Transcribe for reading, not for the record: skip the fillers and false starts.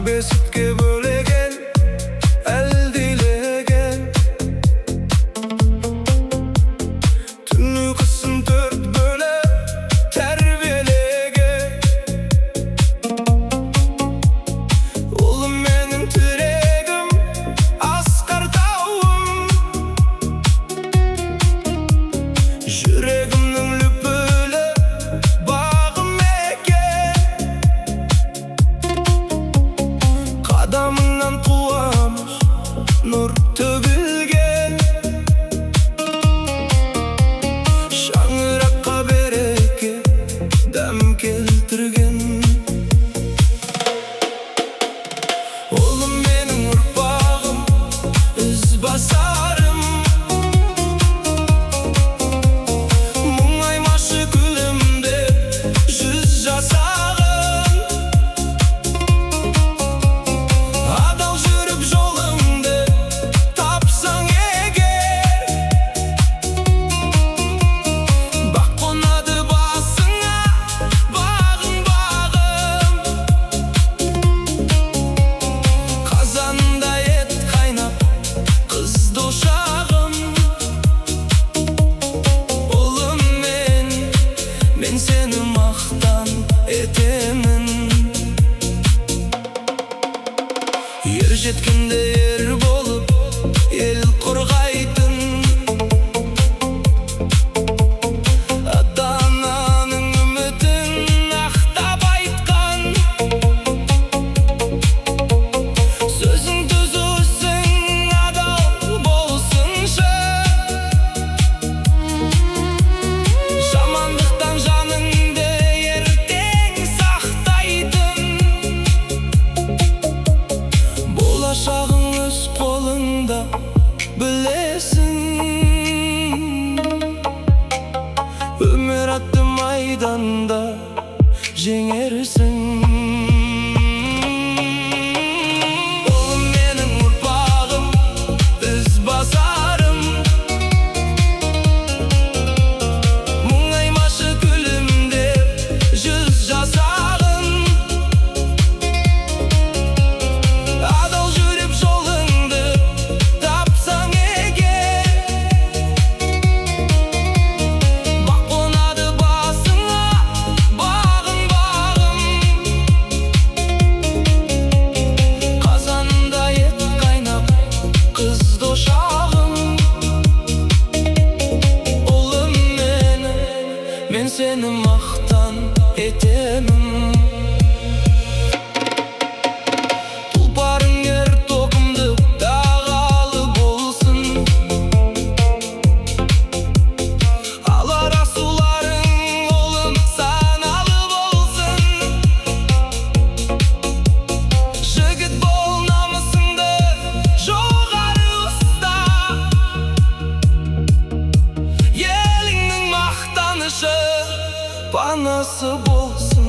Besikke bölegen, el dilegen. Tünü kısım dört böle terbiyelegen. Oğlum benim tiregim, askar tavım. Yüreğimnin lüpüle bağım eken. Adamından tuvamış nur tөгülgen. Şаңыраққа береке дәм келтірген. Oğlum benim ұрпағым, ізбасарым. Мұңаймашы күлімде жүз жасағын. Adal жүріп жолыңды тапсаң егер, бақ қонады басыңа, бағың бағым. Қазанда ет қайнап, қызды ошағым. Ұлым мен сені мақтан етемін. Ер жеткенде ер болып, ел қорғайтын. Ата-ананың үмітін ақтап айтқан. Сөзің түзусің, адал болсыншы. Жамандықтан жаныңды ертең сақтайтын. Болашағың өз қолыңда, білесің. Өмір атты майданда жеңерсің. Oğlum менің ұрпағым, ізбасарым. Мұңаймашы күлімде жүз жасағын. Адал жүріп жолыңды тапсаң егер, бақ қонады басыңа, бағың бағым. Қазанында ет қайнап, қызды ошағым. Ұлым мен сені мақтан етемін. Тұлпарың ер тоқымды тағалы болсын. Алар асуларың олым саналы болсын. Жігіт бол, намысыңды жоғары ұста. Еліңнің мақтанышы, панасы болсын.